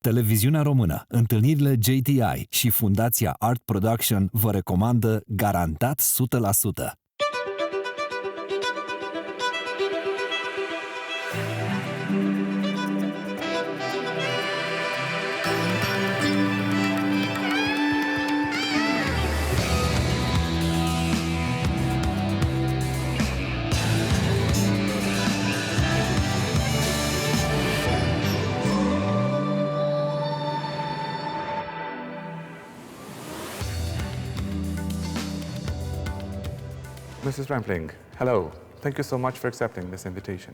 Televiziunea Română, întâlnirile JTI și Fundația Art Production vă recomandă Garantat 100%. Mrs. Rampling, hello. Thank you so much for accepting this invitation.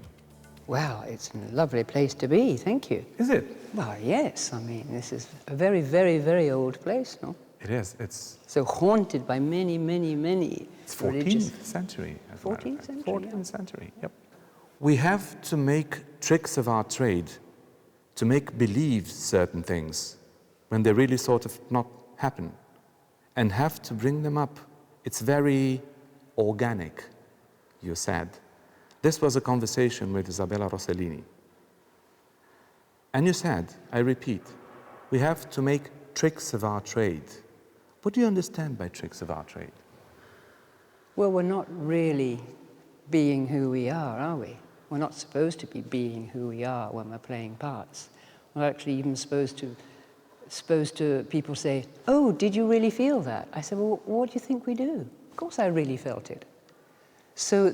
Well, it's a lovely place to be, thank you. Is it? Well, yes, I mean, this is a very, very, very old place, no? It is. It's So haunted by many, many, many religious... 14th century. as a matter of 14th fact. century, 14th century, yep. We have to make tricks of our trade to make believe certain things when they really sort of not happen and have to bring them up. It's very organic, you said. This was a conversation with Isabella Rossellini. And you said, I repeat, we have to make tricks of our trade. What do you understand by tricks of our trade? Well, we're not really being who we are we? We're not supposed to be being who we are when we're playing parts. We're actually even supposed to people say, oh, did you really feel that? I said, well, what do you think we do? Of course I really felt it. So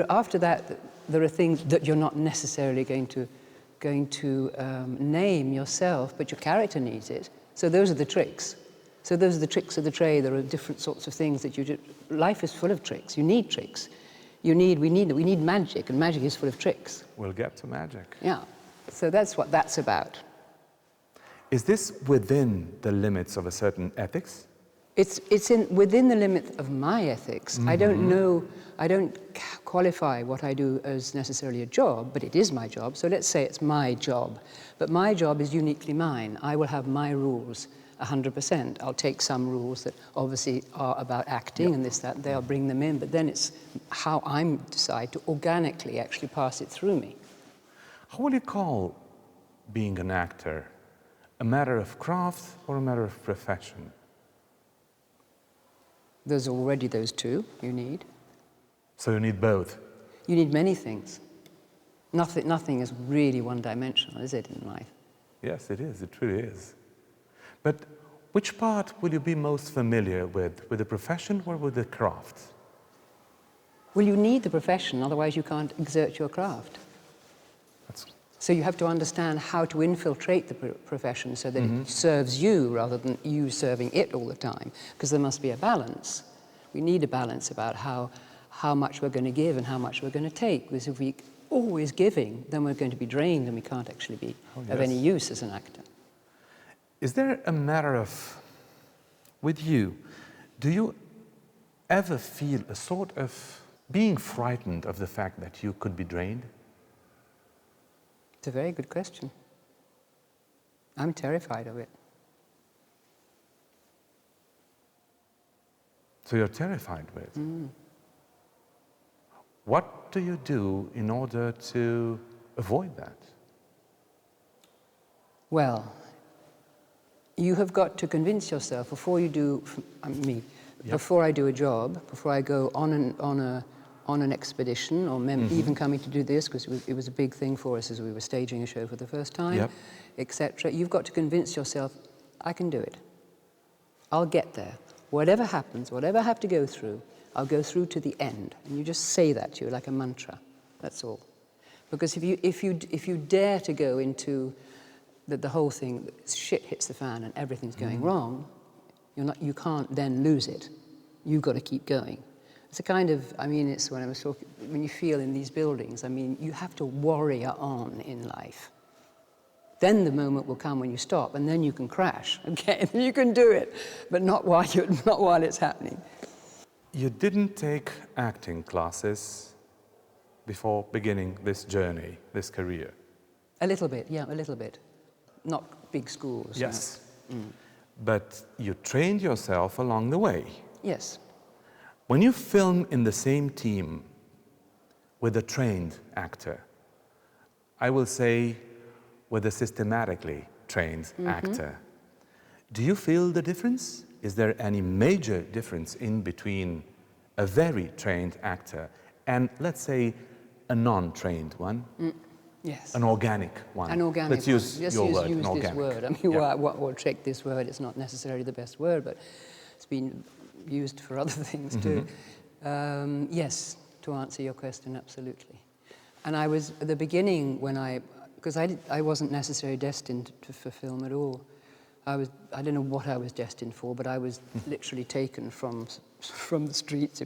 after that, there are things that you're not necessarily going to name yourself, but your character needs it. So those are the tricks. So those are the tricks of the trade. There are different sorts of things that you do. Life is full of tricks. You need tricks. We need magic, and magic is full of tricks. We'll get to magic. Yeah. So that's what that's about. Is this within the limits of a certain ethics? It's within the limit of my ethics. I don't qualify what I do as necessarily a job, but it is my job. So let's say it's my job. But my job is uniquely mine. I will have my rules 100%. I'll take some rules that obviously are about acting and this, that, and they'll bring them in, but then it's how I decide to organically actually pass it through me. How will you call being an actor? A matter of craft or a matter of profession? There's already those two you need. So you need both? You need many things. Nothing is really one-dimensional, is it, in life? Yes, it is. It really is. But which part will you be most familiar with the profession or with the craft? Well, you need the profession, otherwise you can't exert your craft. So you have to understand how to infiltrate the profession so that it serves you rather than you serving it all the time, because there must be a balance. We need a balance about how much we're going to give and how much we're going to take, because if we're always giving, then we're going to be drained and we can't actually be of any use as an actor. Is there a matter of, with you, do you ever feel a sort of being frightened of the fact that you could be drained? It's a very good question. I'm terrified of it. So you're terrified with it. What do you do in order to avoid that? Well, you have got to convince yourself before you do, before I do a job, before I go on an expedition, or even coming to do this, because it was a big thing for us as we were staging a show for the first time, etc. You've got to convince yourself, I can do it. I'll get there. Whatever happens, whatever I have to go through, I'll go through to the end. And you just say that to you like a mantra. That's all. Because if you dare to go into the whole thing, shit hits the fan and everything's going wrong, you can't then lose it. You've got to keep going. It's a kind of, it's when I was talking, when you feel in these buildings, you have to warrior on in life. Then the moment will come when you stop, and then you can crash, okay? And you can do it, but not while it's happening. You didn't take acting classes before beginning this journey, this career? A little bit, yeah, a little bit. Not big schools. Yes. No. But you trained yourself along the way. Yes. When you film in the same team with a trained actor, I will say with a systematically trained actor. Do you feel the difference? Is there any major difference in between a very trained actor and, let's say, a non-trained one? Yes. An organic one. An organic Let's use one. your word, use an this organic. word. I mean, or check this word. It's not necessarily the best word, but it's been used for other things too. Yes, to answer your question, absolutely. And I was, at the beginning, because I wasn't necessarily destined for film at all. I don't know what I was destined for, but I was literally taken from the streets,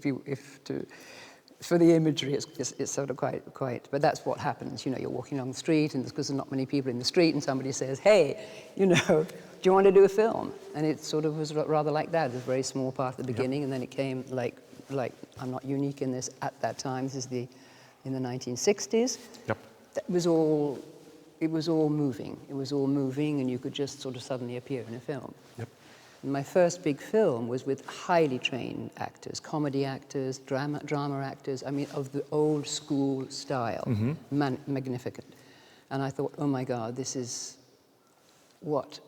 for the imagery, it's sort of quite, but that's what happens. You know, you're walking along the street, and because there's not many people in the street, and somebody says, hey, you know, do you want to do a film? And it sort of was rather like that. It was a very small part at the beginning, and then it came like I'm not unique in this at that time. This is in the 1960s. Yep. It was all moving. It was all moving, and you could just sort of suddenly appear in a film. Yep. My first big film was with highly trained actors, comedy actors, drama actors, I mean, of the old school style, magnificent. And I thought, oh my God, this is what,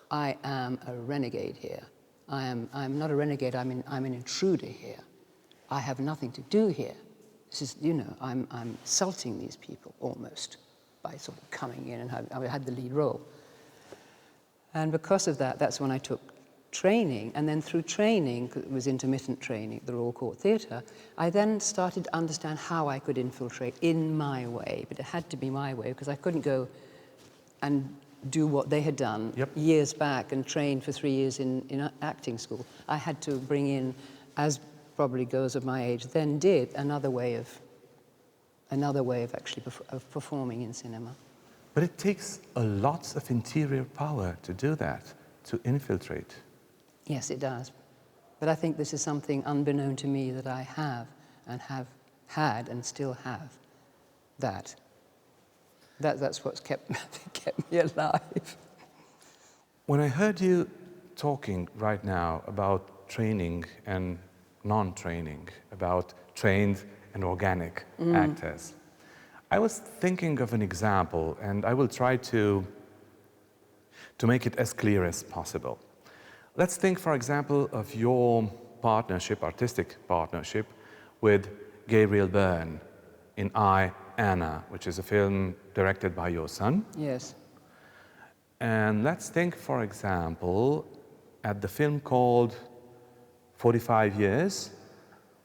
I am a renegade here. I'm not a renegade, I'm an intruder here. I have nothing to do here. This is, you know, I'm insulting these people almost by sort of coming in, and I had the lead role. And because of that, that's when I took training, and then through training, 'cause it was intermittent training at the Royal Court Theatre, I then started to understand how I could infiltrate in my way, but it had to be my way, because I couldn't go and do what they had done years back and train for 3 years in acting school. I had to bring in, as probably girls of my age then did, another way of actually performing in cinema. But it takes a lot of interior power to do that, to infiltrate. Yes, it does. But I think this is something unbeknown to me that I have and have had and still have. That's what's kept me alive. When I heard you talking right now about training and non-training, about trained and organic actors, I was thinking of an example, and I will try to make it as clear as possible. Let's think, for example, of your partnership, artistic partnership, with Gabriel Byrne in I, Anna, which is a film directed by your son. Yes. And let's think, for example, at the film called 45 Years,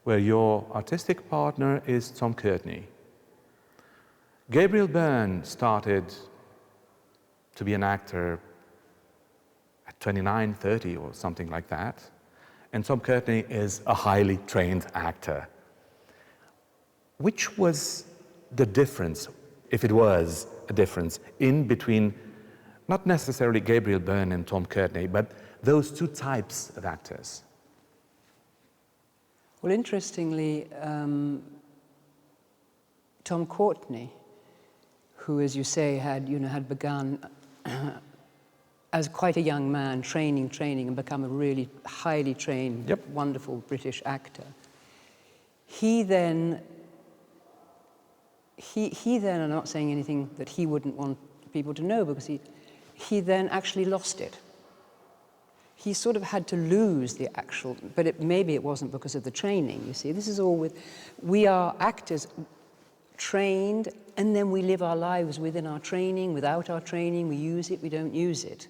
where your artistic partner is Tom Courtenay. Gabriel Byrne started to be an actor at 29, 30 or something like that. And Tom Courtenay is a highly trained actor. Which was the difference, if it was a difference, in between not necessarily Gabriel Byrne and Tom Courtenay, but those two types of actors? Well, interestingly, Tom Courtenay, who, as you say, had begun as quite a young man, training, and become a really highly trained, wonderful British actor. He then, I'm not saying anything that he wouldn't want people to know, because he then actually lost it. He sort of had to lose the actual, but maybe it wasn't because of the training, you see. This is all we are actors trained, and then we live our lives within our training, without our training, we use it, we don't use it.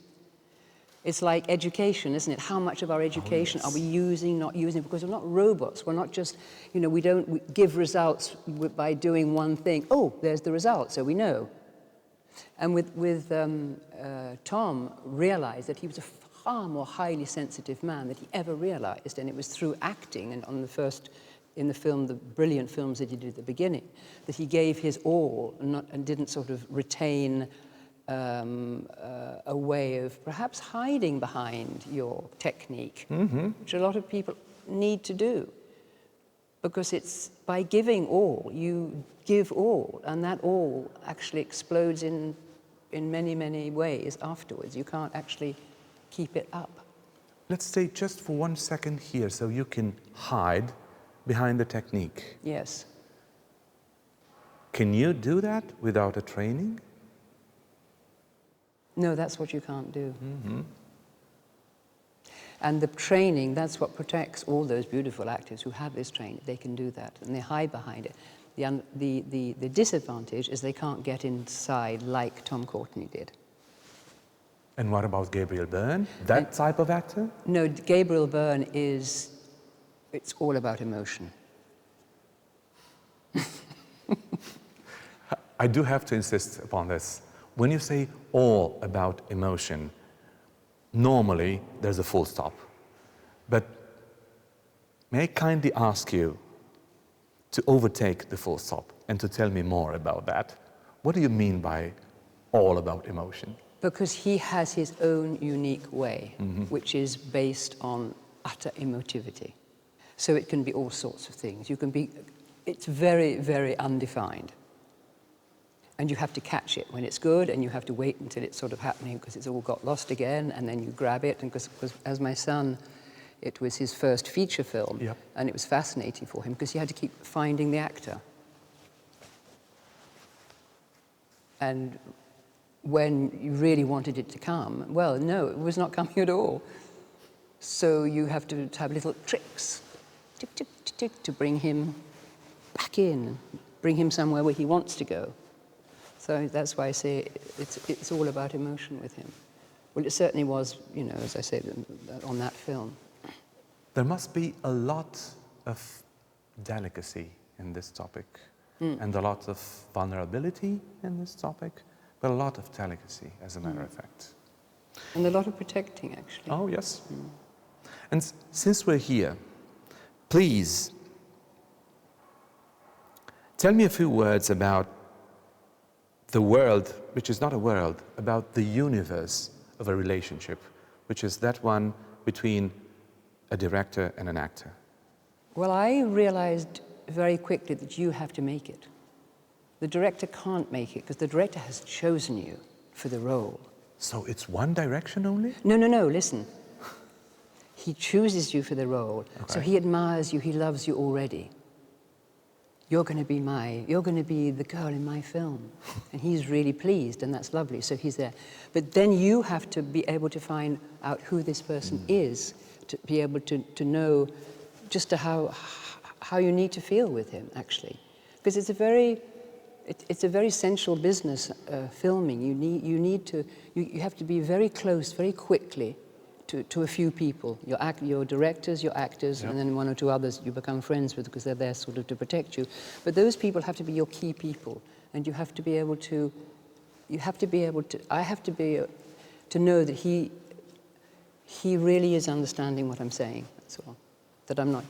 It's like education, isn't it? How much of our education are we using, not using? Because we're not robots. We're not just, we don't give results by doing one thing. Oh, there's the result, so we know. And with Tom realized that he was a far more highly sensitive man than he ever realized, and it was through acting and in the film, the brilliant films that he did at the beginning, that he gave his all and didn't sort of retain a way of perhaps hiding behind your technique, which a lot of people need to do. Because it's by giving all, you give all, and that all actually explodes in many, many ways afterwards. You can't actually keep it up. Let's stay just for 1 second here so you can hide behind the technique. Yes. Can you do that without a training? No, that's what you can't do. And the training, that's what protects all those beautiful actors who have this training. They can do that, and they hide behind it. The disadvantage is they can't get inside like Tom Courtenay did. And what about Gabriel Byrne? That type of actor? No, Gabriel Byrne it's all about emotion. I do have to insist upon this. When you say all about emotion, normally there's a full stop. But may I kindly ask you to overtake the full stop and to tell me more about that? What do you mean by all about emotion? Because he has his own unique way, which is based on utter emotivity. So it can be all sorts of things. It's very, very undefined. And you have to catch it when it's good, and you have to wait until it's sort of happening because it's all got lost again, and then you grab it. And because as my son, it was his first feature film, and it was fascinating for him because he had to keep finding the actor. And when you really wanted it to come, well, no, it was not coming at all. So you have to have little tricks, tick, tick, tick, tick, to bring him back in, bring him somewhere where he wants to go. So that's why I say it's all about emotion with him. Well, it certainly was, you know, as I said, on that film. There must be a lot of delicacy in this topic, and a lot of vulnerability in this topic, but a lot of delicacy, as a matter of fact. And a lot of protecting, actually. Oh, yes. And since we're here, please tell me a few words about the world, which is not a world, about the universe of a relationship, which is that one between a director and an actor. Well, I realized very quickly that you have to make it. The director can't make it because the director has chosen you for the role. So it's one direction only? No, no, no, listen. He chooses you for the role, so he admires you, he loves you already. You're going to be the girl in my film. And he's really pleased, and that's lovely, so he's there. But then you have to be able to find out who this person is, to be able to know just how you need to feel with him, actually. Because it's a very sensual business, filming. You have to be very close, very quickly, to a few people, your directors, your actors, and then one or two others you become friends with because they're there sort of to protect you. But those people have to be your key people, and you have to be able to, I have to be able to know that he really is understanding what I'm saying, that's all. That I'm not,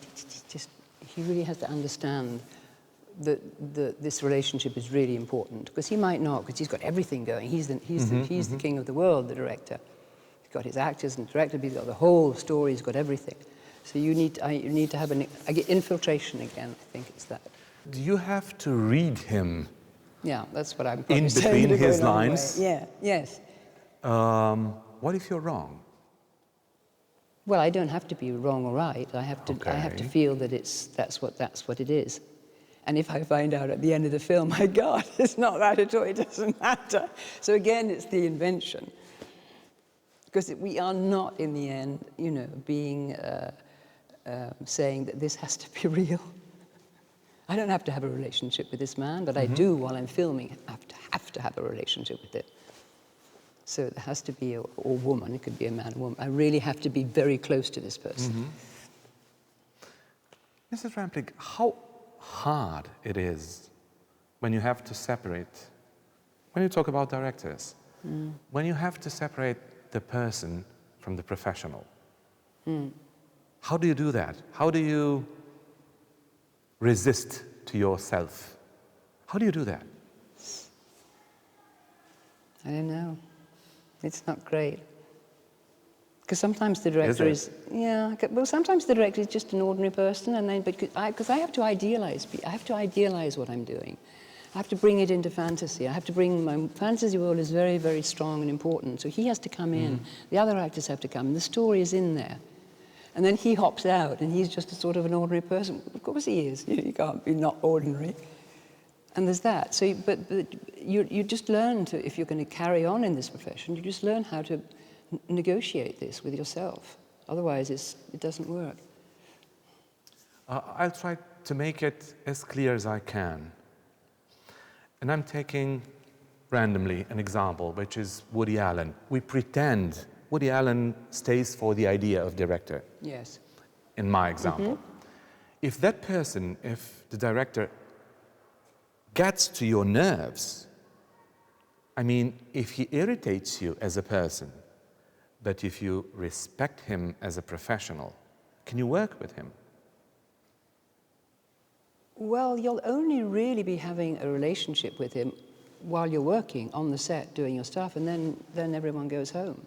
he really has to understand that this relationship is really important, because he might not, because he's got everything going. He's the king of the world, the director. Got his actors and director, he's got the whole story, he's got everything. So you need to have I get infiltration again, I think it's that. Do you have to read him? Yeah, that's what I'm in saying. between his lines? Yeah, yes. What if you're wrong? Well, I don't have to be wrong or right. I have to feel that that's what it is. And if I find out at the end of the film, my God, it's not that at all, it doesn't matter. So again, it's the invention. Because we are not, in the end, you know, being saying that this has to be real. I don't have to have a relationship with this man, but I do, while I'm filming, have to have a relationship with it. So there has to be a woman, it could be a man or woman. I really have to be very close to this person. Mrs. Rampling, how hard it is when you have to separate, when you talk about directors, when you have to separate the person from the professional. How do you do that? How do you resist to yourself? How do you do that? I don't know. It's not great. Because sometimes the director is well, sometimes the director is just an ordinary person, and then because I have to idealize. I have to idealize what I'm doing. I have to bring it into fantasy. I have to bring my fantasy world is very, very strong and important. So he has to come in. The other actors have to come. The story is in there. And then he hops out, and he's just a sort of an ordinary person. Of course he is. You can't be not ordinary. And there's that. So, but you just learn to, if you're going to carry on in this profession, you just learn how to negotiate this with yourself. Otherwise, it doesn't work. I'll try to make it as clear as I can. And I'm taking randomly an example, which is Woody Allen. We pretend Woody Allen stays for the idea of director. Yes. In my example. If that person, if the director gets to your nerves, I mean, if he irritates you as a person, but if you respect him as a professional, can you work with him? Well, you'll only really be having a relationship with him while you're working on the set, doing your stuff, and then everyone goes home.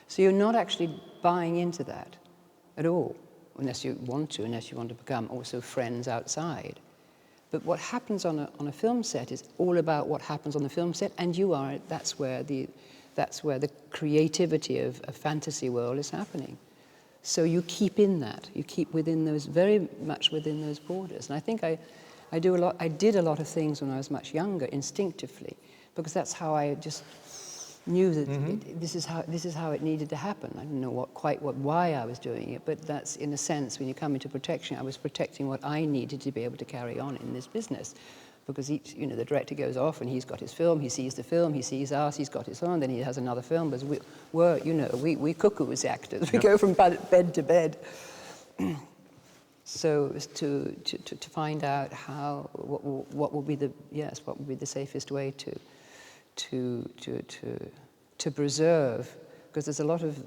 So you're not actually buying into that at all, unless you want to become also friends outside. But what happens on a film set is all about what happens on the film set, and that's where the creativity of a fantasy world is happening. So you keep in that, you keep within those, very much within those borders. And I think I did a lot of things when I was much younger, instinctively, because that's how I just knew that this is how it needed to happen. I didn't know why I was doing it, but that's, in a sense, when you come into protection, I was protecting what I needed to be able to carry on in this business. Because the director goes off and he's got his film, he sees the film, he sees us, he's got his own, then he has another film. Because we cuckoo as actors, we go from bed to bed. So to find out what would be the safest way to preserve, because there's a lot of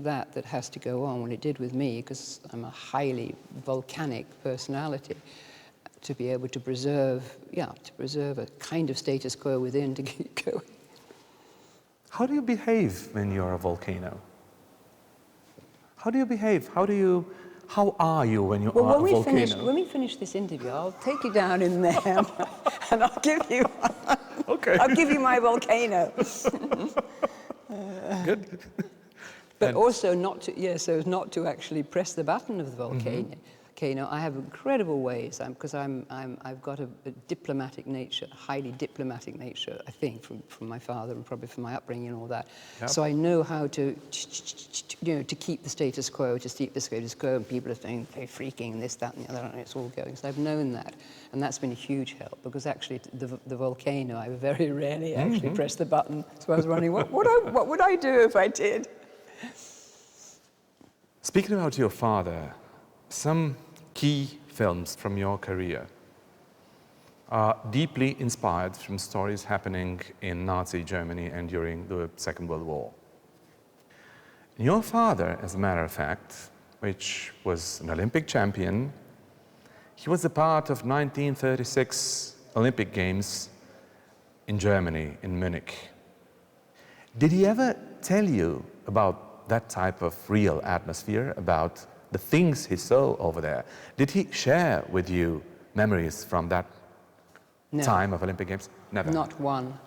that has to go on. Well, it did with me, because I'm a highly volcanic personality. To be able to preserve a kind of status quo within to keep going. How do you behave when you're a volcano? How do you behave? How are you when you are a volcano? When we finish this interview, I'll take you down in there and I'll give you okay. I'll give you my volcano. Good. But also not to actually press the button of the volcano. I have incredible ways, because I've got a diplomatic nature, a highly diplomatic nature, I think, from my father and probably from my upbringing and all that. Yep. So I know how to keep the status quo, and people are saying they're freaking and this, that, and the other, and it's all going. So I've known that, and that's been a huge help, because actually the volcano, I very rarely actually press the button. So I was wondering, what would I do if I did? Speaking about your father, some key films from your career are deeply inspired from stories happening in Nazi Germany and during the Second World War. Your father, as a matter of fact, which was an Olympic champion, he was a part of 1936 Olympic Games in Germany, in Munich. Did he ever tell you about that type of real atmosphere, about the things he saw over there? Did he share with you memories from that time of Olympic Games? Never. Not one.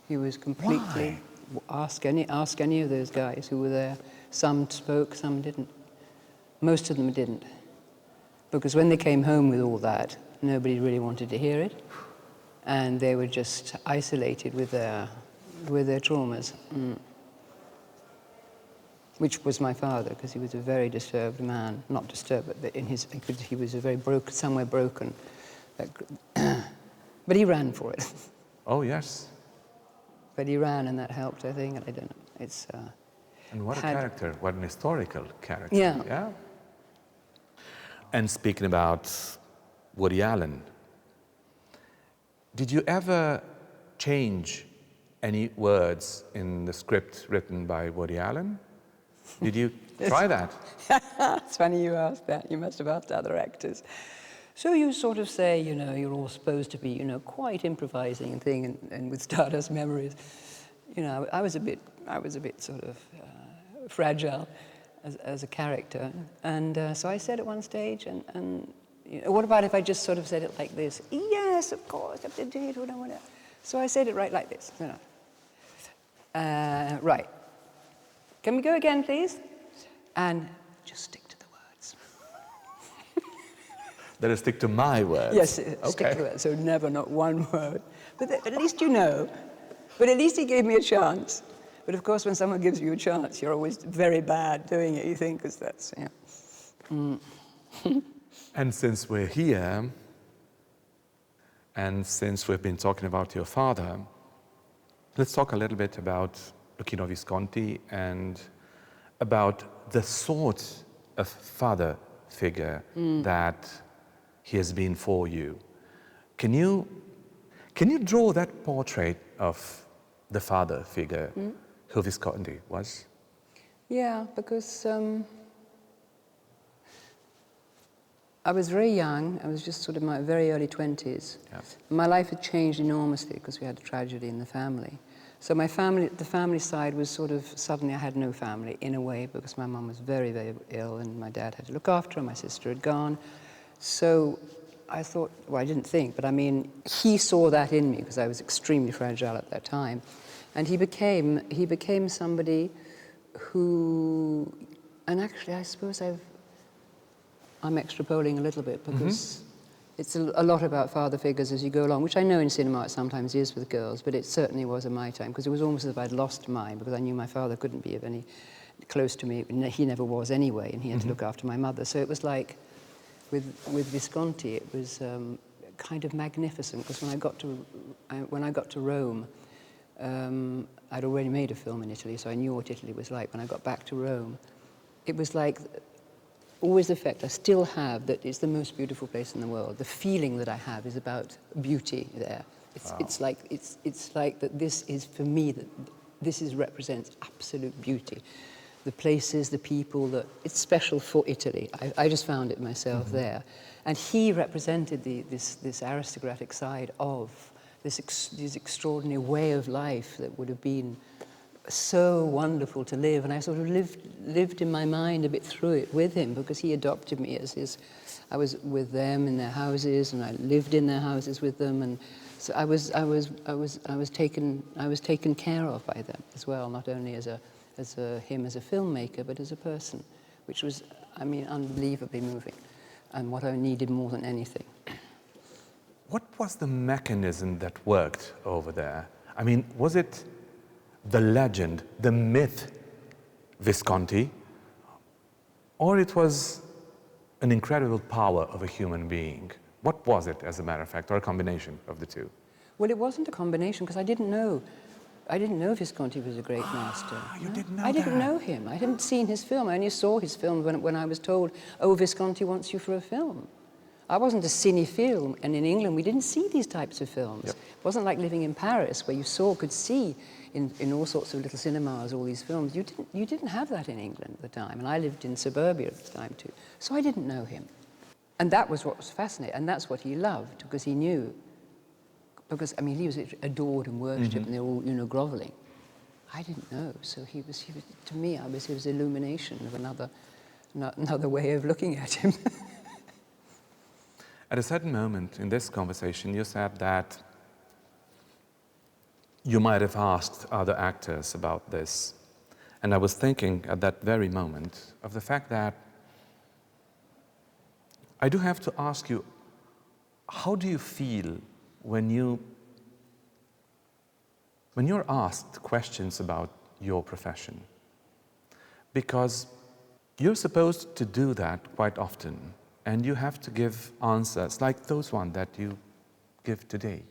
He was completely. Why? Ask any of those guys who were there. Some spoke, some didn't. Most of them didn't, because when they came home with all that, nobody really wanted to hear it, and they were just isolated with their traumas. Which was my father, because he was a very disturbed man. Not disturbed, but he was a very somewhere broken. But he ran for it. Oh, yes. But he ran, and that helped, I think. I don't know. It's. And what a character! What an historical character! Yeah. And speaking about Woody Allen, did you ever change any words in the script written by Woody Allen? Did you try that? It's funny you asked that. You must have asked other actors. So you sort of say, you're all supposed to be, quite improvising and thing, and with Stardust Memories, I was a bit sort of fragile as a character, and so I said at one stage, and what about if I just sort of said it like this? Yes, of course, whatever. So I said it right like this. Right. Can we go again, please? And just stick to the words. Better stick to my words. Yes, stick to it, so never, not one word. But at least you know. But at least he gave me a chance. But of course, when someone gives you a chance, you're always very bad doing it, you think, because that's, yeah. And since we're here, and since we've been talking about your father, let's talk a little bit about Luchino Visconti and about the sort of father figure that he has been for you. Can you draw that portrait of the father figure who Visconti was? Yeah, because I was very young. I was just sort of in my very early 20s. Yeah. My life had changed enormously because we had a tragedy in the family. So my family, the family side was sort of, suddenly I had no family in a way because my mum was very, very ill and my dad had to look after her, my sister had gone. So I thought, well, I didn't think, but I mean, he saw that in me because I was extremely fragile at that time. And he became somebody who, and actually I suppose I'm extrapoling a little bit because it's a lot about father figures as you go along, which I know in cinema it sometimes is with girls, but it certainly was in my time because it was almost as if I'd lost mine because I knew my father couldn't be of any close to me. He never was anyway, and he had to look after my mother. So it was like, with Visconti, it was kind of magnificent because when I got to Rome, I'd already made a film in Italy, so I knew what Italy was like. When I got back to Rome, it was like always the effect I still have that it's the most beautiful place in the world. The feeling that I have is about beauty there. It's like that. This is for me that represents absolute beauty. The places, the people, it's special for Italy. I just found it myself there. And he represented this aristocratic side of this extraordinary way of life that would have been so wonderful to live. And I sort of lived in my mind a bit through it with him because he adopted me as his. I was with them in their houses and I lived in their houses with them, and so I was taken care of by them as well, not only as him as a filmmaker, but as a person, which was, I mean, unbelievably moving, and what I needed more than anything. What was the mechanism that worked over there? I mean, was it the legend, the myth Visconti, or it was an incredible power of a human being? What was it, as a matter of fact, or a combination of the two? Well, it wasn't a combination because I didn't know Visconti was a great master. You didn't know I didn't that. know him. I hadn't seen his film. I only saw his film when I was told, oh, Visconti wants you for a film. I wasn't a cinephile, and in England we didn't see these types of films. Yep. It wasn't like living in Paris where you could see in all sorts of little cinemas all these films. You didn't have that in England at the time, and I lived in suburbia at the time too. So I didn't know him. And that was what was fascinating, and that's what he loved, because he knew. Because, I mean, he was adored and worshipped, and they were all, groveling. I didn't know, so he was to me, he was illumination of another way of looking at him. At a certain moment in this conversation, you said that you might have asked other actors about this. And I was thinking at that very moment of the fact that I do have to ask you, how do you feel when you're asked questions about your profession? Because you're supposed to do that quite often, and you have to give answers like those ones that you give today.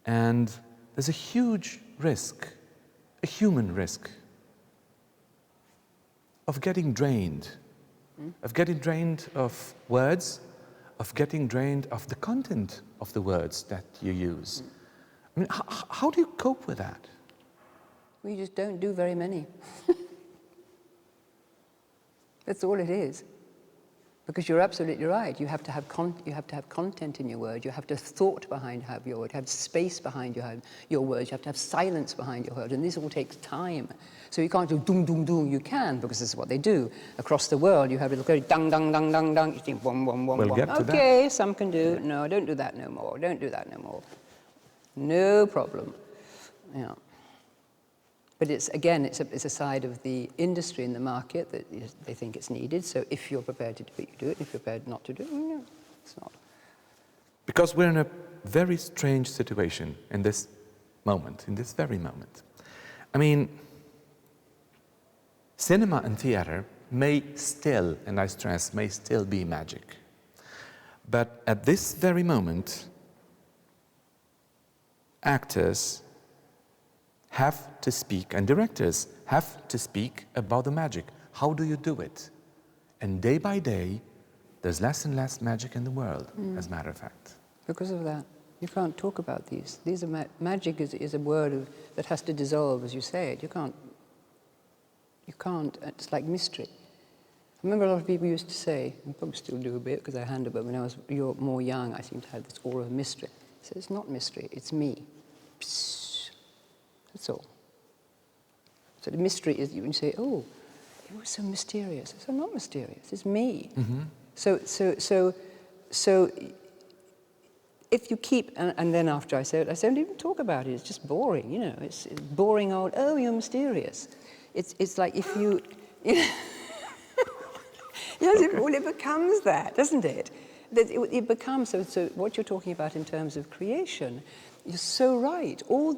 And there's a huge risk, a human risk, of getting drained, of words, of getting drained of the content of the words that you use. I mean, how do you cope with that? We just don't do very many. That's all it is. Because you're absolutely right. You have to have content in your word. You have to have thought behind your word. You have space behind your words. You have to have silence behind your word. And this all takes time. So you can't do doom, doom, doom. You can, because this is what they do. Across the world, you have little very dung, dung, dung, dung, dung. You think, boom, boom, boom, We'll boom. get to okay, that. some can do. No, don't do that no more. Don't do that no more. No problem. Yeah. But it's a side of the industry and the market that they think it's needed. So if you're prepared to do it, you do it. If you're prepared not to do it, no. It's not. Because we're in a very strange situation in this moment, in this very moment. I mean, cinema and theater may still, and I stress, may still be magic. But at this very moment, actors have to speak, and directors have to speak about the magic. How do you do it? And day by day, there's less and less magic in the world, as a matter of fact. Because of that, you can't talk about these. These are magic is a word that has to dissolve as you say it. You can't. It's like mystery. I remember a lot of people used to say, and probably still do a bit because I handle, but when I was more young, I seemed to have this aura of mystery. I said, it's not mystery, it's me. Psst. That's all. So the mystery is when you say, oh, it was so mysterious. I said, not mysterious, it's me. Mm-hmm. So if you keep, and then after I said, I don't even talk about it, it's just boring, you know, it's boring old, oh, you're mysterious. It's like if you know, yes, it becomes that, doesn't it? It becomes, so what you're talking about in terms of creation, you're so right. All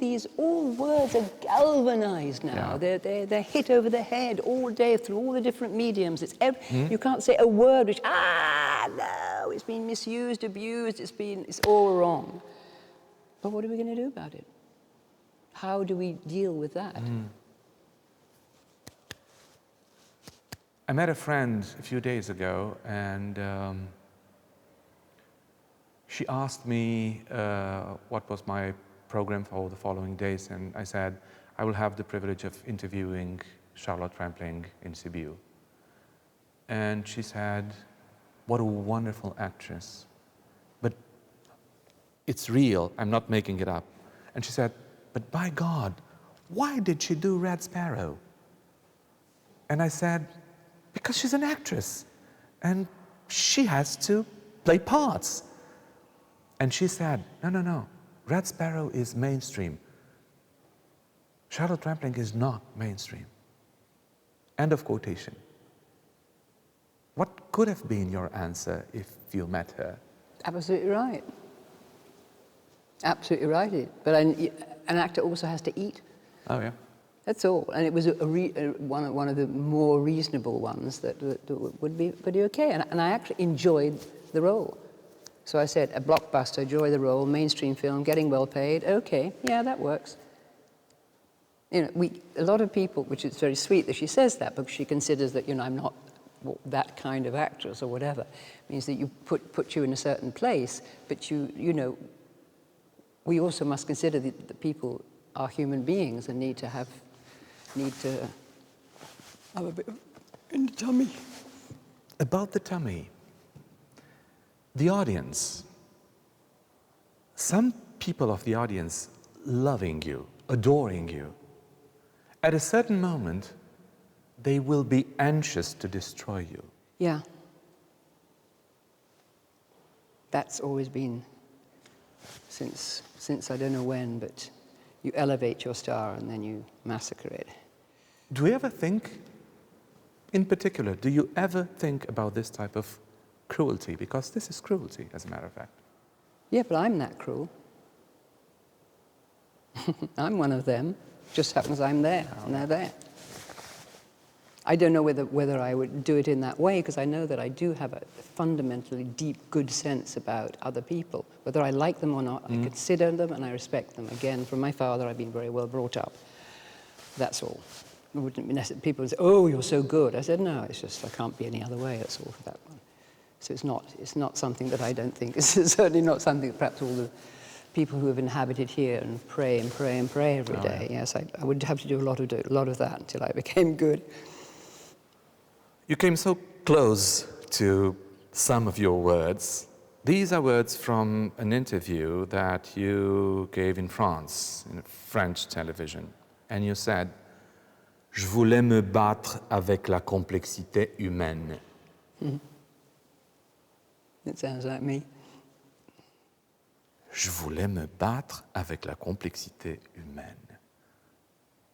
words are galvanized now. Yeah. They're hit over the head all day through all the different mediums. You can't say a word which, no, it's been misused, abused, it's all wrong. But what are we going to do about it? How do we deal with that? I met a friend a few days ago, and she asked me what was my program for the following days, and I said, I will have the privilege of interviewing Charlotte Rampling in Sibiu. And she said, what a wonderful actress. But it's real, I'm not making it up. And she said, but by God, why did she do Red Sparrow? And I said, because she's an actress, and she has to play parts. And she said, no, Red Sparrow is mainstream. Charlotte Rampling is not mainstream. End of quotation. What could have been your answer if you met her? Absolutely right. Absolutely right. But an actor also has to eat. Oh, yeah. That's all. And it was one of the more reasonable ones that would be okay. And I actually enjoyed the role. So I said, a blockbuster, enjoy the role, mainstream film, getting well paid, okay, yeah, that works. You know, a lot of people, which is very sweet that she says that, because she considers that, you know, I'm not that kind of actress or whatever, means that you put you in a certain place, but you know, we also must consider that people are human beings and need to have a bit in the tummy. About the tummy, the audience, some people of the audience loving you, adoring you, at a certain moment, they will be anxious to destroy you. Yeah. That's always been since I don't know when, but you elevate your star and then you massacre it. Do you ever think, in particular, do you ever think about this type of cruelty? Because this is cruelty, as a matter of fact. Yeah, but I'm that cruel. I'm one of them. Just happens I'm there, and they're there. I don't know whether I would do it in that way, because I know that I do have a fundamentally deep, good sense about other people. Whether I like them or not, I consider them and I respect them. Again, from my father, I've been very well brought up. That's all. It wouldn't be necessary. People would say, oh, you're so good. I said, no, it's just I can't be any other way, that's all for that one. So it's not something that I don't think, it's certainly not something that perhaps all the people who have inhabited here and pray and pray and pray every day. Yeah. Yes, I would have to do a lot of that until I became good. You came so close to some of your words. These are words from an interview that you gave in France, in French television. And you said, je voulais me battre avec la complexité humaine. It sounds like me. Je voulais me battre avec la complexité humaine.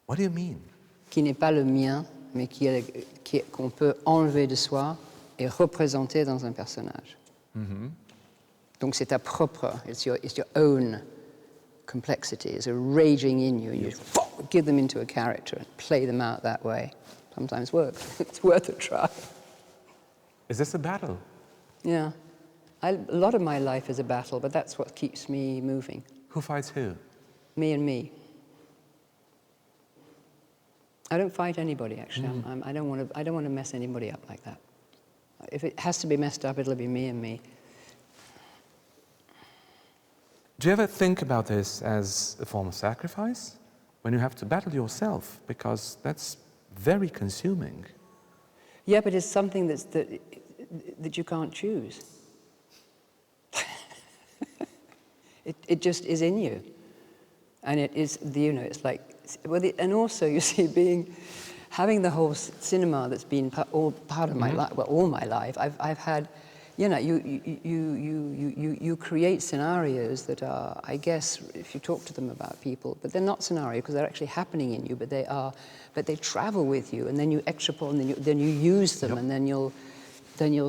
What do you mean? Qui n'est pas le mien, mais qu'on peut enlever de soi et représenter dans un personnage. Donc c'est ta propre, it's your own complexity, it's a raging in you, and you give them into a character and play them out that way. Sometimes works. It's worth a try. Is this a battle? Yeah. A lot of my life is a battle, but that's what keeps me moving. Who fights who? Me and me. I don't fight anybody, actually. I don't want to mess anybody up like that. If it has to be messed up, it'll be me and me. Do you ever think about this as a form of sacrifice? When you have to battle yourself, because that's very consuming. Yeah, but it's something that you can't choose. It just is in you. And it is, it's like, well, and also, you see, having the whole cinema that's been all part of my life, well, all my life, I've had, you create scenarios that are, I guess, if you talk to them about people, but they're not scenarios because they're actually happening in you, but they travel with you, and then you extrapolate, and then you use them, and then you'll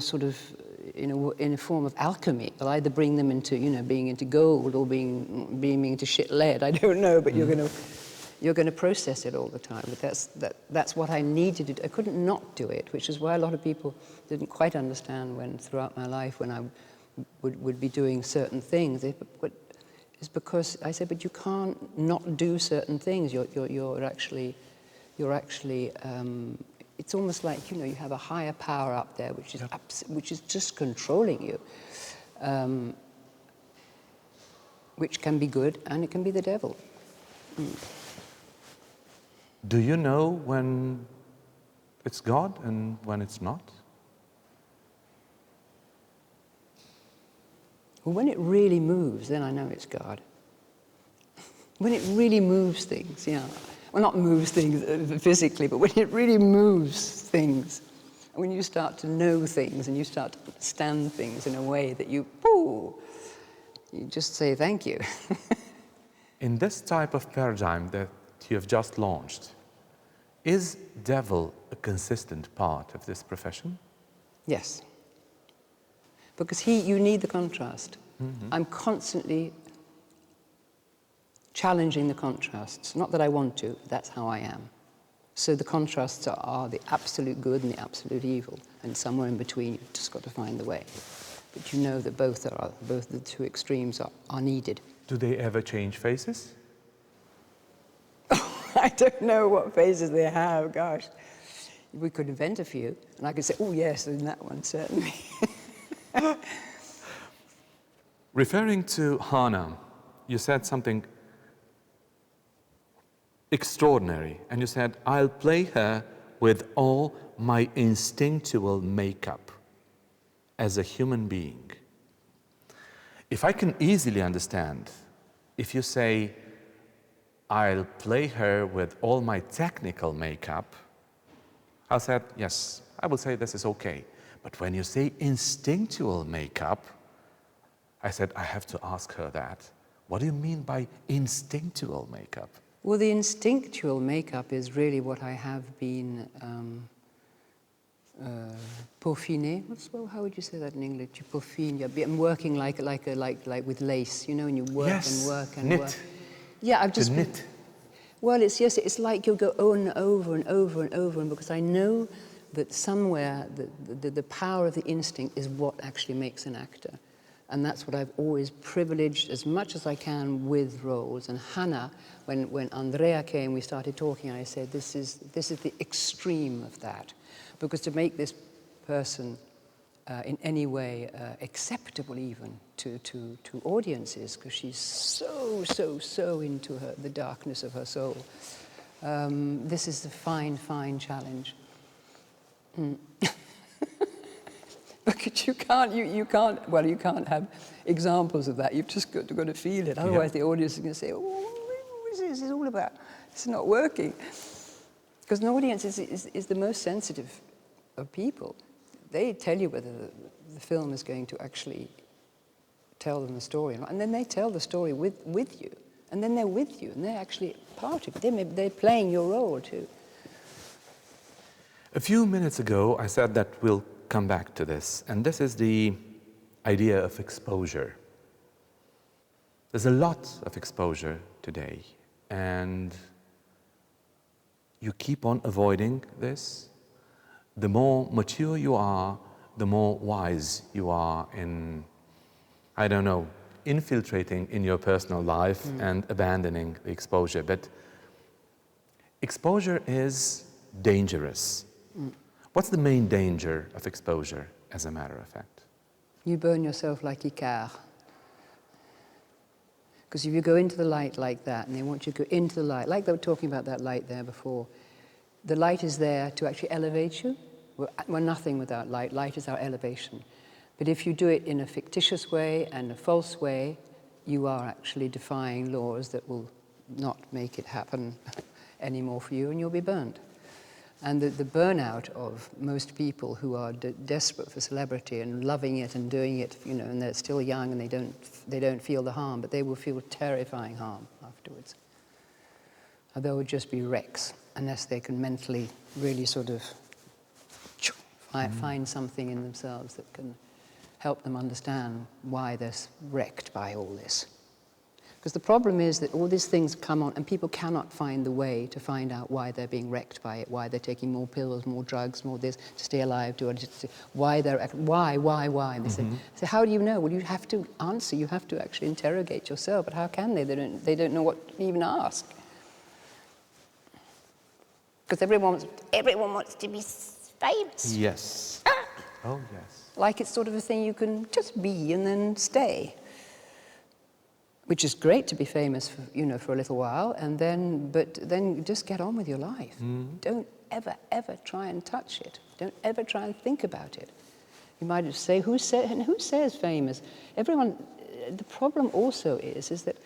sort of, in a form of alchemy, you'll either bring them into, being into gold or being into shit lead. I don't know, but you're going to process it all the time. But that's what I needed to do. I couldn't not do it, which is why a lot of people didn't quite understand when, throughout my life, when I would be doing certain things. It's because I said, but you can't not do certain things. You're actually. It's almost like you have a higher power up there, which is just controlling you, which can be good and it can be the devil. Do you know when it's God and when it's not? Well, when it really moves, then I know it's God. When it really moves things, yeah. Well, not moves things physically, but when it really moves things, when you start to know things and you start to understand things in a way that you just say thank you. In this type of paradigm that you have just launched, is devil a consistent part of this profession? Yes. Because you need the contrast. I'm constantly challenging the contrasts. Not that I want to, that's how I am. So the contrasts are the absolute good and the absolute evil, and somewhere in between you've just got to find the way. But you know that both the two extremes are needed. Do they ever change faces? I don't know what faces they have, gosh. We could invent a few, and I could say, oh yes, in that one, certainly. Referring to Hannah, you said something extraordinary, and you said, I'll play her with all my instinctual makeup as a human being. If I can easily understand, if you say, I'll play her with all my technical makeup, I'll say, yes, I will say this is okay. But when you say instinctual makeup, I said, I have to ask her that. What do you mean by instinctual makeup? Well, the instinctual makeup is really what I have been peaufiné. How would you say that in English? You peaufine. I'm working like with lace, and you work and work and work. Yeah, I've just knit. Well, it's like you'll go over and over and over and over, and because I know that somewhere the power of the instinct is what actually makes an actor. And that's what I've always privileged as much as I can with roles. And Hannah, when Andrea came, we started talking, and I said, this is the extreme of that. Because to make this person in any way acceptable even to audiences, because she's so into the darkness of her soul, this is a fine challenge. Because you can't have examples of that. You've just got to feel it. Otherwise, the audience is going to say, "Oh, what is this all about? It's not working." Because an audience is the most sensitive of people. They tell you whether the film is going to actually tell them the story or not, and then they tell the story with you, and then they're with you, and they're actually part of it. They're playing your role too. A few minutes ago, I said that we'll come back to this, and this is the idea of exposure. There's a lot of exposure today, and you keep on avoiding this. The more mature you are, the more wise you are in, I don't know, infiltrating in your personal life and abandoning the exposure. But exposure is dangerous. What's the main danger of exposure, as a matter of fact? You burn yourself like Icare. Because if you go into the light like that, and they want you to go into the light, like they were talking about that light there before, the light is there to actually elevate you. We're nothing without light. Light is our elevation. But if you do it in a fictitious way and a false way, you are actually defying laws that will not make it happen anymore for you, and you'll be burned. And the burnout of most people who are desperate for celebrity and loving it and doing it, you know, and they're still young and they don't feel the harm, but they will feel terrifying harm afterwards. Or they will just be wrecks unless they can mentally really sort of find something in themselves that can help them understand why they're wrecked by all this. Because the problem is that all these things come on and people cannot find the way to find out why they're being wrecked by it, why they're taking more pills, more drugs, more this, to stay alive, why they're, why? And they say, so how do you know? Well, you have to answer, you have to actually interrogate yourself, but how can they? They don't know what to even ask. Because everyone wants to be famous. Yes. Oh, yes. Like it's sort of a thing you can just be and then stay. Which is great to be famous for, you know, for a little while, but then just get on with your life. Don't ever try and touch it. Don't ever try and think about it. You might just say, who says famous? Everyone, the problem also is that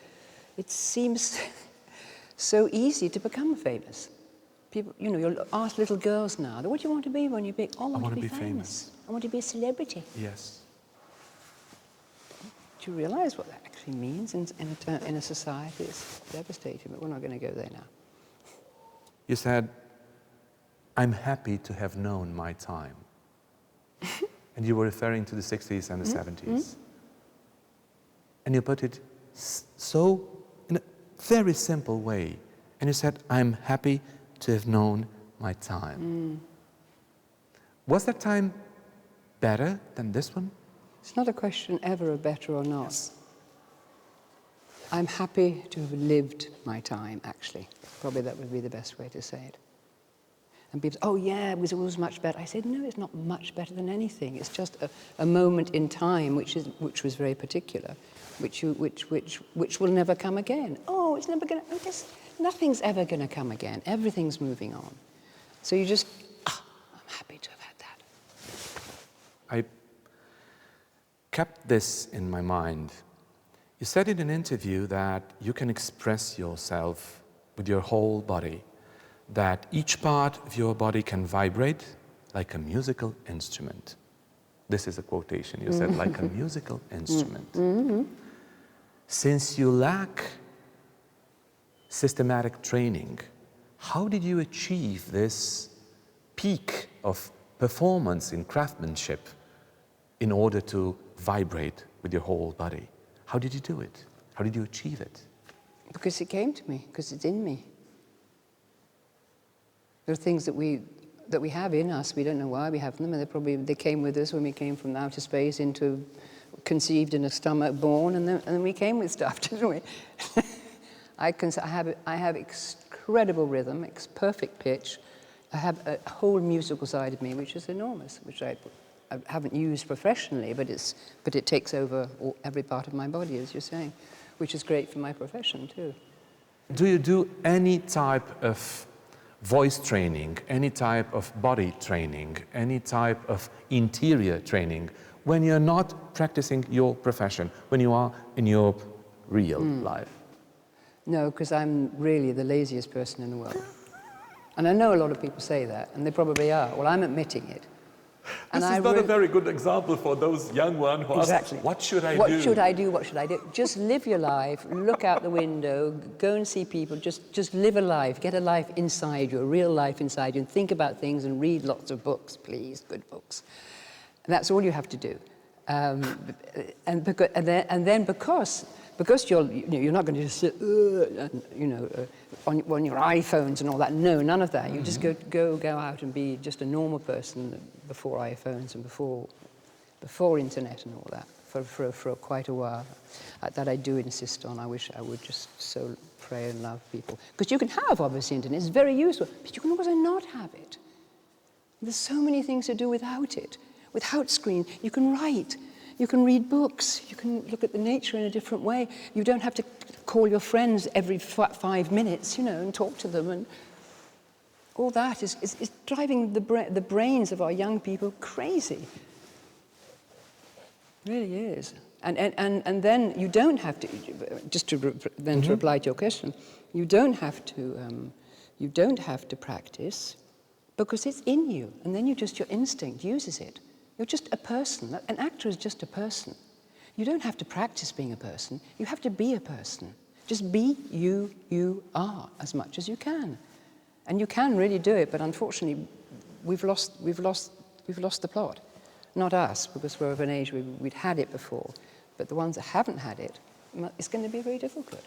it seems so easy to become famous. People, you know, you'll ask little girls now, what do you want to be when you're big? Oh, I want to be famous. I want to be a celebrity. Yes. Do you realize what that actually means in a society? It's devastating, but we're not going to go there now. You said, I'm happy to have known my time. And you were referring to the 60s and the 70s. And you put it so in a very simple way. And you said, I'm happy to have known my time. Was that time better than this one? It's not a question ever of better or not. Yes. I'm happy to have lived my time, actually. Probably that would be the best way to say it. And people say, oh yeah, it was always much better. I said, no, it's not much better than anything. It's just a moment in time which was very particular, which will never come again. Oh, it's never going to, nothing's ever going to come again. Everything's moving on. So you just, I'm happy to have had that. I kept this in my mind. You said in an interview that you can express yourself with your whole body, that each part of your body can vibrate like a musical instrument. This is a quotation. You said, like a musical instrument. Since you lack systematic training, how did you achieve this peak of performance in craftsmanship in order to vibrate with your whole body? How did you do it? How did you achieve it? Because it came to me, because it's in me. There are things that we have in us, we don't know why we have them, and they came with us when we came from outer space into conceived in a stomach, born, and then we came with stuff, didn't we? I have incredible rhythm, perfect pitch. I have a whole musical side of me which is enormous, which I haven't used professionally, but it takes over every part of my body, as you're saying, which is great for my profession too. Do you do any type of voice training, any type of body training, any type of interior training when you're not practicing your profession, when you are in your real life? No, because I'm really the laziest person in the world. And I know a lot of people say that, and they probably are. Well, I'm admitting it. This is not a very good example for those young ones who ask, what should I do? What should I do? What should I do? Just live your life, look out the window, go and see people, just live a life, get a life inside you, a real life inside you, and think about things and read lots of books, please, good books. And that's all you have to do. And then because you're not going to just sit, on your iPhones and all that. No, none of that. You just go out and be just a normal person before iPhones and before internet and all that for quite a while. That I do insist on. I wish I would just so pray and love people. Because you can have, obviously, internet. It's very useful. But you can also not have it. There's so many things to do without it. Without screen, you can write. You can read books. You can look at the nature in a different way. You don't have to call your friends every 5 minutes, and talk to them. And all that is driving the brains of our young people crazy. It really is. And then you don't have to, just to to reply to your question, you don't have to practice because it's in you, and then your instinct uses it. You're just a person. An actor is just a person. You don't have to practice being a person. You have to be a person. Just be you are as much as you can. And you can really do it, but unfortunately, we've lost the plot. Not us, because we're of an age where we'd had it before. But the ones that haven't had it, it's going to be very difficult.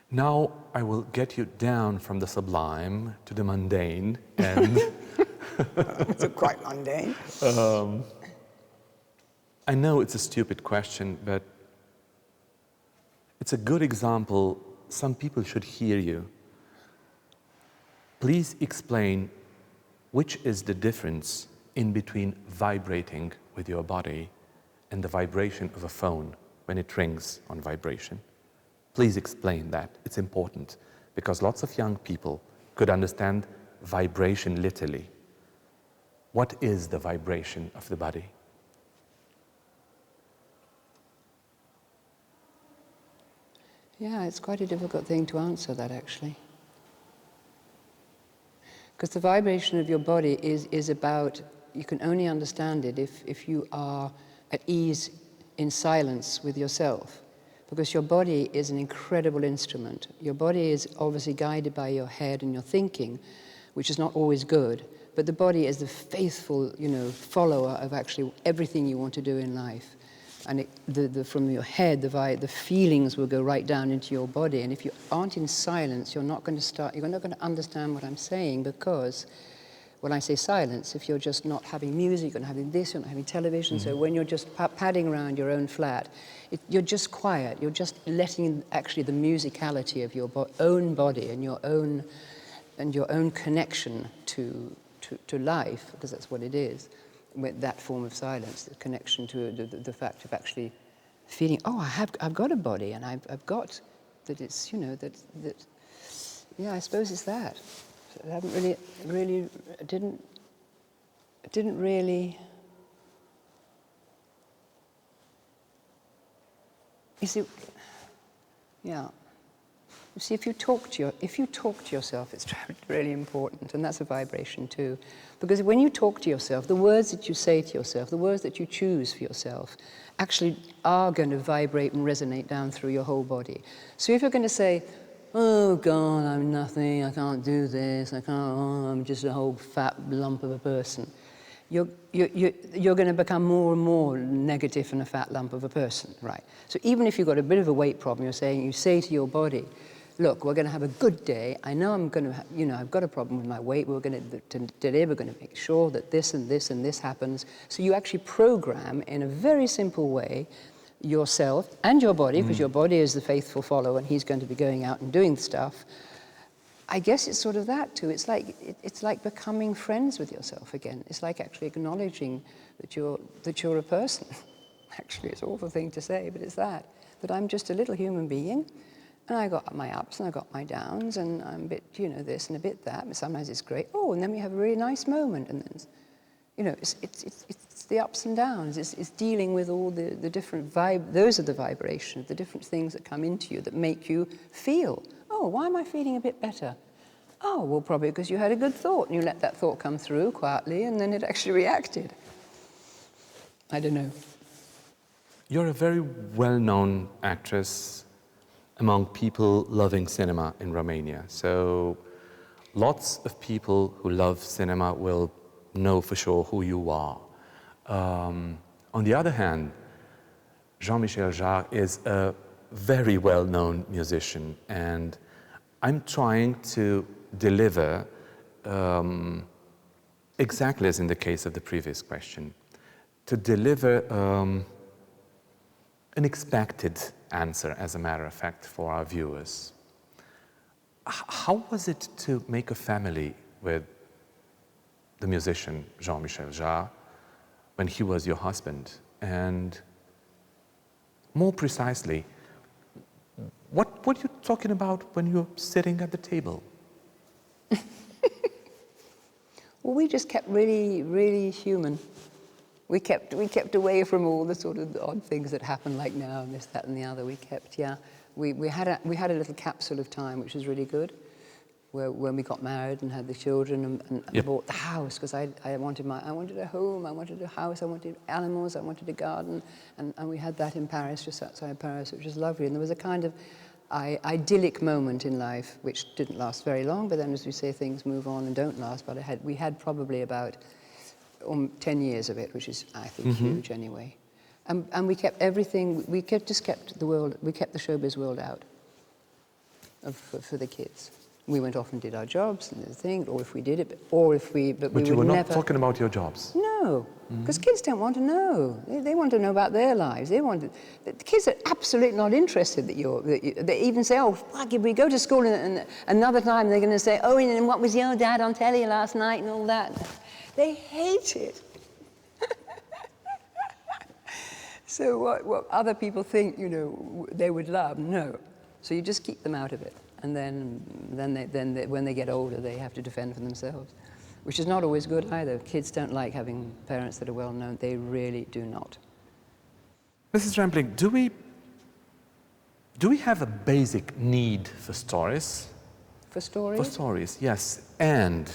Now I will get you down from the sublime to the mundane and... It's quite mundane. I know it's a stupid question, but it's a good example. Some people should hear you. Please explain which is the difference in between vibrating with your body and the vibration of a phone when it rings on vibration. Please explain that. It's important because lots of young people could understand vibration literally. What is the vibration of the body? Yeah, it's quite a difficult thing to answer that, actually. Because the vibration of your body is about, you can only understand it if you are at ease in silence with yourself. Because your body is an incredible instrument. Your body is obviously guided by your head and your thinking, which is not always good. But the body is the faithful, follower of actually everything you want to do in life. And from your head, the feelings will go right down into your body. And if you aren't in silence, you're not going to understand what I'm saying, because when I say silence, if you're just not having music, you're not having this, you're not having television, so when you're just padding around your own flat, you're just quiet. You're just letting actually the musicality of your own body and your own connection to life, because that's what it is, with that form of silence, the connection to the fact of actually feeling, I've got a body, and I've got that. It's I suppose it's that. I haven't really didn't really. You see, yeah. You see, if you talk to yourself, it's really important, and that's a vibration too. Because when you talk to yourself, the words that you say to yourself, the words that you choose for yourself, actually are going to vibrate and resonate down through your whole body. So if you're going to say, "Oh God, I'm nothing, I can't do this, I'm just a whole fat lump of a person," you're going to become more and more negative and a fat lump of a person, right? So even if you've got a bit of a weight problem, you say to your body, "Look, we're going to have a good day. I know I'm going to, I've got a problem with my weight. We're going today we're going to make sure that this and this and this happens." So you actually program in a very simple way yourself and your body, because your body is the faithful follower, and he's going to be going out and doing stuff. I guess it's sort of that too. It's like becoming friends with yourself again. It's like actually acknowledging that you're a person. Actually, it's an awful thing to say, but it's that I'm just a little human being, and I got my ups and I got my downs, and I'm a bit this and a bit that. But sometimes it's great. Oh, and then we have a really nice moment, and then it's the ups and downs. It's dealing with all the different those are the vibrations, the different things that come into you that make you feel. Oh, why am I feeling a bit better? Oh, well, probably because you had a good thought and you let that thought come through quietly, and then it actually reacted. I don't know. You're a very well-known actress among people loving cinema in Romania. So lots of people who love cinema will know for sure who you are. On the other hand, Jean-Michel Jarre is a very well-known musician, and I'm trying to deliver, exactly as in the case of the previous question, to deliver an expected answer, as a matter of fact, for our viewers. How was it to make a family with the musician Jean-Michel Jarre when he was your husband? And more precisely, what were you talking about when you were sitting at the table? Well, we just kept really, really human. We kept away from all the sort of odd things that happen, like now and this, that, and the other. We kept, yeah. We had a little capsule of time, which was really good, when we got married and had the children and bought the house, because I wanted a home, I wanted a house, I wanted animals, I wanted a garden, and we had that in Paris, just outside Paris, which was lovely. And there was a kind of idyllic moment in life, which didn't last very long, but then, as we say, things move on and don't last. But we had probably about 10 years of it, which is, I think, huge anyway. And we kept everything. We kept the showbiz world out for the kids. We went off and did our jobs and the thing, or if we did it, but we But would you were not never talking about your jobs? No, because kids don't want to know. They want to know about their lives. The kids are absolutely not interested they even say, oh, fuck, if we go to school and another time they're going to say, oh, and what was your dad on telly last night and all that. They hate it. So what other people think, they would love, no. So you just keep them out of it. And then when they get older, they have to defend for themselves, which is not always good either. Kids don't like having parents that are well known. They really do not. Mrs. Rampling, do we have a basic need for stories? For stories? For stories, yes. And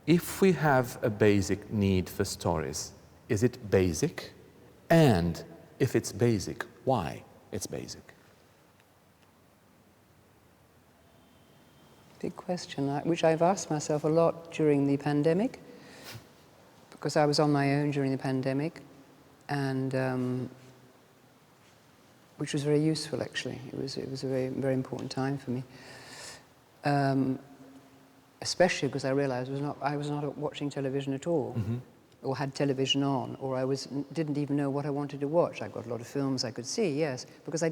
if we have a basic need for stories, is it basic? And if it's basic, why it's basic? Big question, which I've asked myself a lot during the pandemic, because I was on my own during the pandemic, and which was very useful, actually. It was a very, very important time for me, especially because I realized I was not watching television at all, or had television on, or didn't even know what I wanted to watch. I got a lot of films I could see, yes, because I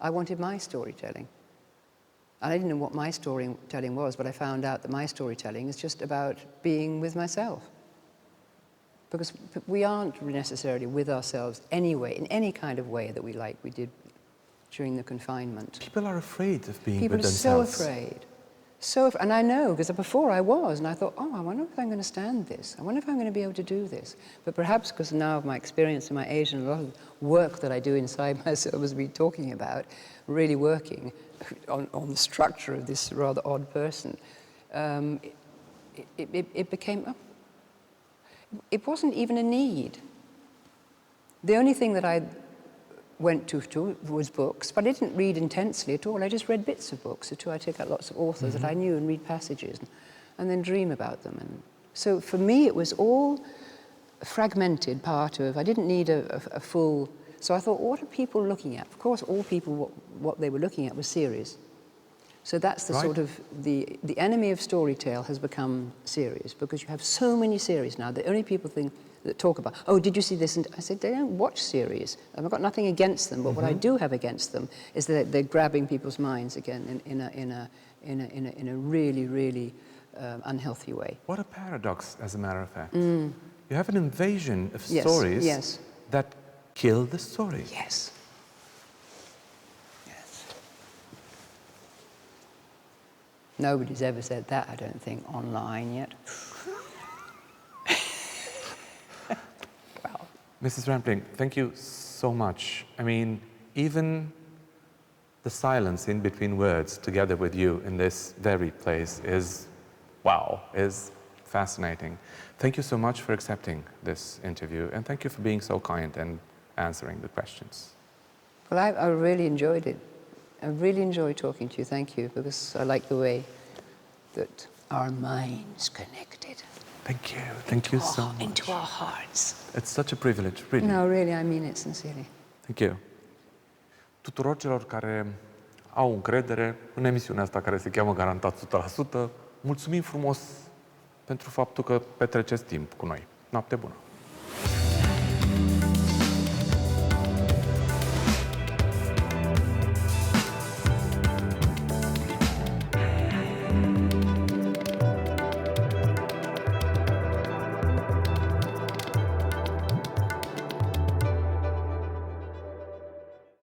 wanted my storytelling. And I didn't know what my storytelling was, but I found out that my storytelling is just about being with myself. Because we aren't necessarily with ourselves anyway, in any kind of way that we did during the confinement. People are afraid of being People with are themselves. so afraid. And I know, because before I was, and I thought, oh, I wonder if I'm going to stand this. I wonder if I'm going to be able to do this. But perhaps because now of my experience and my age and a lot of work that I do inside myself, as we're talking about, really working on the structure of this rather odd person, it became, it wasn't even a need. The only thing that I went to was books, but I didn't read intensely at all. I just read bits of books. I take out lots of authors that I knew and read passages and then dream about them. And so for me, it was all a fragmented part of, I didn't need a full, so I thought, what are people looking at? Of course, all people, what they were looking at was series. So that's the sort of, the enemy of storytale has become series, because you have so many series now. The only people that talk about, oh, did you see this? And I said, they don't watch series. I've got nothing against them, but what I do have against them is that they're grabbing people's minds again in a really, really unhealthy way. What a paradox, as a matter of fact. You have an invasion of stories that kill the story. Yes. Nobody's ever said that, I don't think, online yet. Well. Mrs. Rampling, thank you so much. I mean, even the silence in between words together with you in this very place is, wow, is fascinating. Thank you so much for accepting this interview, and thank you for being so kind and answering the questions. Well, I really enjoyed it. I really enjoyed talking to you, thank you, because I like the way that our minds connected. Thank you so much. Into our hearts. It's such a privilege, really. No, really, I mean it sincerely. Thank you. Tuturor celor care au încredere în emisiunea asta care se cheamă Garantat 100%, mulțumim frumos pentru faptul că petreceți timp cu noi. Noapte bună!